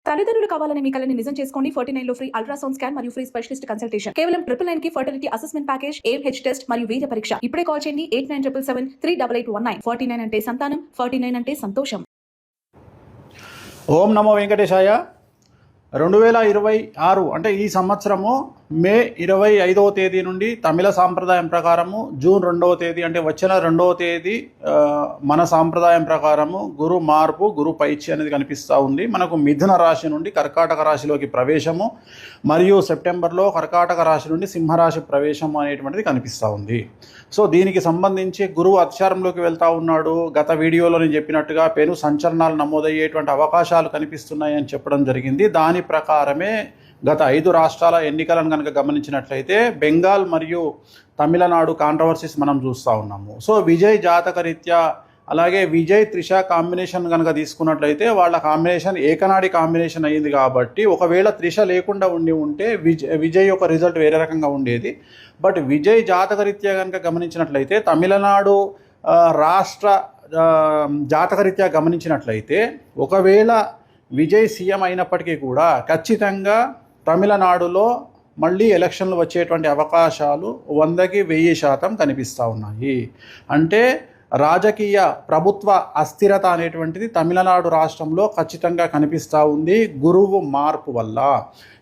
తల్లిదండ్రులు కావాలని మీ కలని నిజం చేసుకోండి. 49 లో ఫ్రీ అల్ట్రాసౌండ్ స్కాన్ మరియు ఫ్రీ స్పెషలిస్ట్ కన్సల్టేషన్. కేవలం 999 కి fertility assessment package, AMH test మరియు వీర్య పరీక్ష. ఇప్పుడే కాల్ చేయండి 8977738819. 49 అంటే సంతానం, 49 అంటే సంతోషం. ఓం నమో వెంకటేశాయ. 2026 అంటే ఈ సంవత్సరము మే 25వ తేదీ నుండి తమిళ సాంప్రదాయం ప్రకారము జూన్ 2వ తేదీ అంటే వచ్చిన 2వ తేదీ మన సాంప్రదాయం ప్రకారము గురు మార్పు, గురు పైచి అనేది కనిపిస్తూ ఉంది. మనకు మిథున రాశి నుండి కర్కాటక రాశిలోకి ప్రవేశము మరియు సెప్టెంబర్లో కర్కాటక రాశి నుండి సింహరాశి ప్రవేశం అనేటువంటిది కనిపిస్తూ ఉంది. సో దీనికి సంబంధించి గురువు అతిచారంలోకి వెళ్తూ ఉన్నాడు. గత వీడియోలో నేను చెప్పినట్టుగా పెను సంచలనాలు నమోదయ్యేటువంటి అవకాశాలు కనిపిస్తున్నాయని చెప్పడం జరిగింది. దాని ప్రకారమే గత 5 రాష్ట్రాల ఎన్నికలను కనుక గమనించినట్లయితే బెంగాల్ మరియు తమిళనాడు కాంట్రవర్సీస్ మనం చూస్తూ ఉన్నాము. సో విజయ్ జాతకరీత్యా అలాగే విజయ్ త్రిష కాంబినేషన్ కనుక తీసుకున్నట్లయితే వాళ్ళ కాంబినేషన్ ఏకనాడి కాంబినేషన్ అయ్యింది. కాబట్టి ఒకవేళ త్రిష లేకుండా ఉంటే విజయ్ యొక్క రిజల్ట్ వేరే రకంగా ఉండేది. బట్ విజయ్ జాతకరీత్యా కనుక గమనించినట్లయితే తమిళనాడు రాష్ట్ర జాతకరీత్యా గమనించినట్లయితే ఒకవేళ విజయ్ సీఎం అయినప్పటికీ కూడా ఖచ్చితంగా తమిళనాడులో మళ్ళీ ఎలక్షన్లు వచ్చేటువంటి అవకాశాలు 100కి 1000% కనిపిస్తూ ఉన్నాయి. అంటే రాజకీయ ప్రభుత్వ అస్థిరత అనేటువంటిది తమిళనాడు రాష్ట్రంలో ఖచ్చితంగా కనిపిస్తూ ఉంది గురువు మార్పు వల్ల.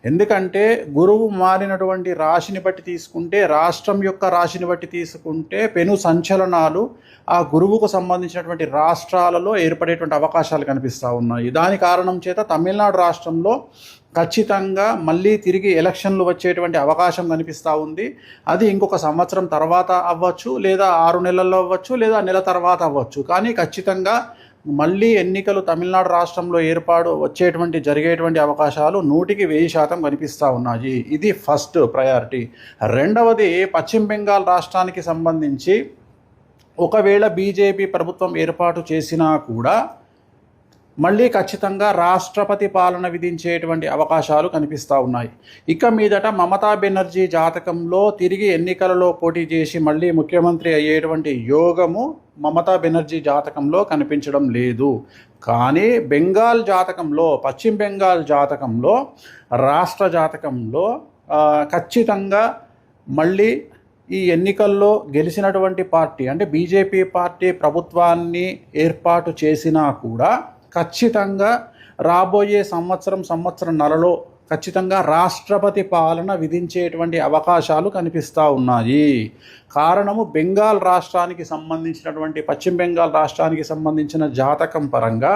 ఎందుకంటే గురువు మారినటువంటి రాశిని బట్టి తీసుకుంటే, రాష్ట్రం యొక్క రాశిని బట్టి తీసుకుంటే పెను సంచలనాలు ఆ గురువుకు సంబంధించినటువంటి రాష్ట్రాలలో ఏర్పడేటువంటి అవకాశాలు కనిపిస్తూ ఉన్నాయి. దాని కారణం చేత తమిళనాడు రాష్ట్రంలో ఖచ్చితంగా మళ్ళీ తిరిగి ఎలక్షన్లు వచ్చేటువంటి అవకాశం కనిపిస్తూ ఉంది. అది ఇంకొక సంవత్సరం తర్వాత అవ్వచ్చు, లేదా 6 నెలల్లో అవ్వచ్చు, లేదా నెల తర్వాత అవ్వచ్చు. కానీ ఖచ్చితంగా మళ్ళీ ఎన్నికలు తమిళనాడు రాష్ట్రంలో జరిగేటువంటి అవకాశాలు 100కి 1000% కనిపిస్తూ ఉన్నాయి. ఇది ఫస్ట్ ప్రయారిటీ. రెండవది, పశ్చిమ బెంగాల్ రాష్ట్రానికి సంబంధించి ఒకవేళ బీజేపీ ప్రభుత్వం ఏర్పాటు చేసినా కూడా మళ్ళీ ఖచ్చితంగా రాష్ట్రపతి పాలన విధించేటువంటి అవకాశాలు కనిపిస్తూ ఉన్నాయి. ఇక మీదట మమతా బెనర్జీ జాతకంలో తిరిగి ఎన్నికలలో పోటీ చేసి మళ్ళీ ముఖ్యమంత్రి అయ్యేటువంటి యోగము మమతా బెనర్జీ జాతకంలో కనిపించడం లేదు. కానీ బెంగాల్ జాతకంలో, పశ్చిమ బెంగాల్ జాతకంలో, రాష్ట్ర జాతకంలో ఖచ్చితంగా మళ్ళీ ఈ ఎన్నికల్లో గెలిచినటువంటి పార్టీ అంటే బీజేపీ పార్టీ ప్రభుత్వాన్ని ఏర్పాటు చేసినా కూడా ఖచ్చితంగా రాబోయే సంవత్సరంన్నరలో ఖచ్చితంగా రాష్ట్రపతి పాలన విధించేటువంటి అవకాశాలు కనిపిస్తూ ఉన్నాయి. కారణము బెంగాల్ రాష్ట్రానికి సంబంధించినటువంటి పశ్చిమ బెంగాల్ రాష్ట్రానికి సంబంధించిన జాతకం పరంగా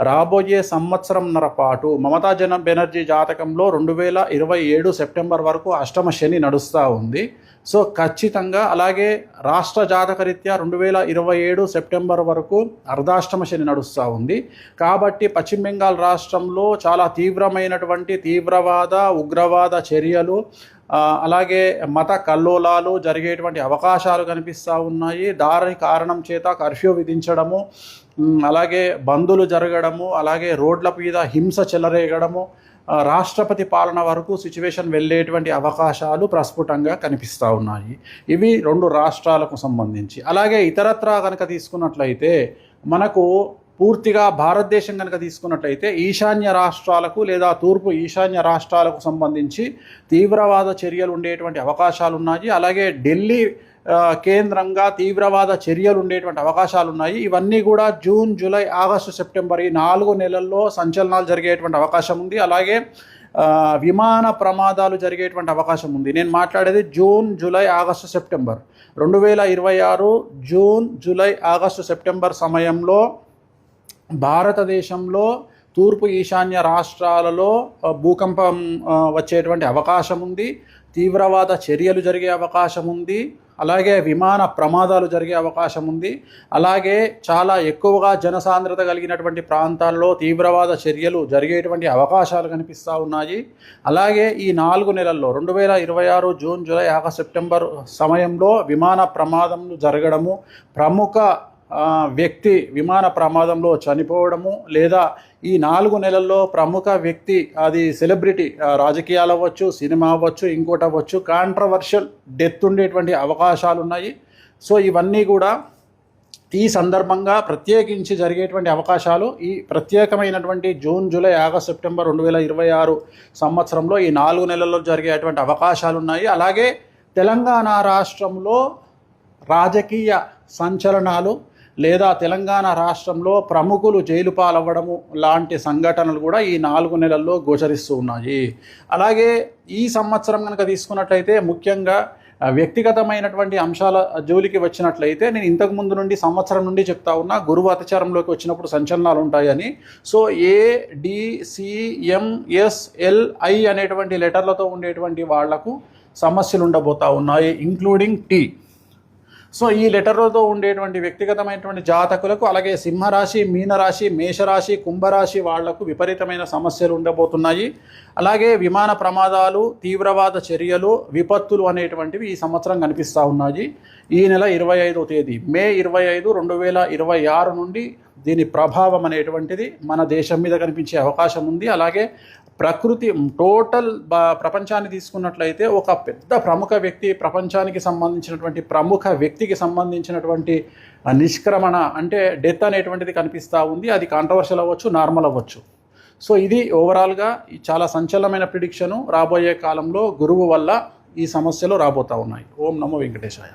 రాబోయే సంవత్సరంన్నర పాటు మమతా బెనర్జీ జాతకంలో 2027 సెప్టెంబర్ వరకు అష్టమ శని నడుస్తూ ఉంది. సో ఖచ్చితంగా అలాగే రాష్ట్ర జాతకరీత్యా 2027 సెప్టెంబర్ వరకు అర్ధాష్టమ శని నడుస్తూ ఉంది. కాబట్టి పశ్చిమ బెంగాల్ రాష్ట్రంలో చాలా తీవ్రమైనటువంటి తీవ్రవాద ఉగ్రవాద చర్యలు అలాగే మత కల్లోలాలు జరిగేటువంటి అవకాశాలు కనిపిస్తూ ఉన్నాయి. దాని కారణం చేత కర్ఫ్యూ విధించడము, అలాగే బందులు జరగడము, అలాగే రోడ్ల మీద హింస చెలరేగడము, రాష్ట్రపతి పాలన వరకు సిచ్యువేషన్ వెళ్ళేటువంటి అవకాశాలు ప్రస్ఫుటంగా కనిపిస్తూ ఉన్నాయి. ఇవి 2 రాష్ట్రాలకు సంబంధించి. అలాగే ఇతరత్రా కనుక తీసుకున్నట్లయితే మనకు పూర్తిగా భారతదేశం కనుక తీసుకున్నట్లయితే ఈశాన్య రాష్ట్రాలకు లేదా తూర్పు ఈశాన్య రాష్ట్రాలకు సంబంధించి తీవ్రవాద చర్యలు ఉండేటువంటి అవకాశాలు ఉన్నాయి. అలాగే ఢిల్లీ కేంద్రంగా తీవ్రవాద చర్యలు ఉండేటువంటి అవకాశాలు ఉన్నాయి. ఇవన్నీ కూడా జూన్, జూలై, ఆగస్టు, సెప్టెంబర్ ఈ 4 నెలల్లో సంచలనాలు జరిగేటువంటి అవకాశం ఉంది. అలాగే విమాన ప్రమాదాలు జరిగేటువంటి అవకాశం ఉంది. నేను మాట్లాడేది June, July, August, September 2026 June, July, August, September సమయంలో భారతదేశంలో తూర్పు ఈశాన్య రాష్ట్రాలలో భూకంపం వచ్చేటువంటి అవకాశం ఉంది. తీవ్రవాద చర్యలు జరిగే అవకాశం ఉంది. అలాగే విమాన ప్రమాదాలు జరిగే అవకాశం ఉంది. అలాగే చాలా ఎక్కువగా జనసాంద్రత కలిగినటువంటి ప్రాంతాల్లో తీవ్రవాద చర్యలు జరిగేటువంటి అవకాశాలు కనిపిస్తూ ఉన్నాయి. అలాగే ఈ 4 నెలల్లో 2026 జూన్, జూలై, ఆగస్టు, సెప్టెంబర్ సమయంలో విమాన ప్రమాదాలు జరగడము, ప్రముఖ వ్యక్తి విమాన ప్రమాదంలో చనిపోవడము, లేదా ఈ 4 నెలల్లో ప్రముఖ వ్యక్తి, అది సెలబ్రిటీ, రాజకీయాలు అవ్వచ్చు, సినిమా అవ్వచ్చు, ఇంకోటి అవ్వచ్చు, కాంట్రవర్షియల్ డెత్ ఉండేటువంటి అవకాశాలు ఉన్నాయి. సో ఇవన్నీ కూడా ఈ సందర్భంగా ప్రత్యేకించి జరిగేటువంటి అవకాశాలు ఈ ప్రత్యేకమైనటువంటి జూన్, జూలై, ఆగస్ట్, సెప్టెంబర్ 2026 సంవత్సరంలో ఈ 4 నెలల్లో జరిగేటువంటి అవకాశాలు ఉన్నాయి. అలాగే తెలంగాణ రాష్ట్రంలో రాజకీయ సంచలనాలు లేదా తెలంగాణ రాష్ట్రంలో ప్రముఖులు జైలు పాలవ్వడము లాంటి సంఘటనలు కూడా ఈ 4 నెలల్లో గోచరిస్తూ ఉన్నాయి. అలాగే ఈ సంవత్సరం కనుక తీసుకున్నట్లయితే ముఖ్యంగా వ్యక్తిగతమైనటువంటి అంశాల జోలికి వచ్చినట్లయితే నేను ఇంతకు ముందు నుండి సంవత్సరం నుండి చెప్తా ఉన్నా గురువు అతిచారంలోకి వచ్చినప్పుడు సంచలనాలు ఉంటాయని. సో ADCMSLI అనేటువంటి లెటర్లతో ఉండేటువంటి వాళ్లకు సమస్యలు ఉండబోతా ఉన్నాయి, ఇంక్లూడింగ్ T. సో ఈ లెటర్లతో ఉండేటువంటి వ్యక్తిగతమైనటువంటి జాతకులకు, అలాగే సింహరాశి, మీనరాశి, మేషరాశి, కుంభరాశి వాళ్లకు విపరీతమైన సమస్యలు ఉండబోతున్నాయి. అలాగే విమాన ప్రమాదాలు, తీవ్రవాద చర్యలు, విపత్తులు అనేటువంటివి ఈ సంవత్సరం కనిపిస్తూ ఉన్నాయి. ఈ నెల 25వ తేదీ మే 25, 2026 నుండి దీని ప్రభావం అనేటువంటిది మన దేశం మీద కనిపించే అవకాశం ఉంది. అలాగే ప్రకృతి టోటల్ ప్రపంచాన్ని తీసుకున్నట్లయితే ఒక పెద్ద ప్రముఖ వ్యక్తి, ప్రపంచానికి సంబంధించినటువంటి ప్రముఖ వ్యక్తికి సంబంధించినటువంటి నిష్క్రమణ అంటే డెత్ అనేటువంటిది కనిపిస్తూ ఉంది. అది కాంట్రవర్షియల్ అవ్వచ్చు, నార్మల్ అవ్వచ్చు. సో ఇది ఓవరాల్గా చాలా సంచలనమైన ప్రిడిక్షను. రాబోయే కాలంలో గురువు వల్ల ఈ సమస్యలు రాబోతూ ఉన్నాయి. ఓం నమో వెంకటేశాయ.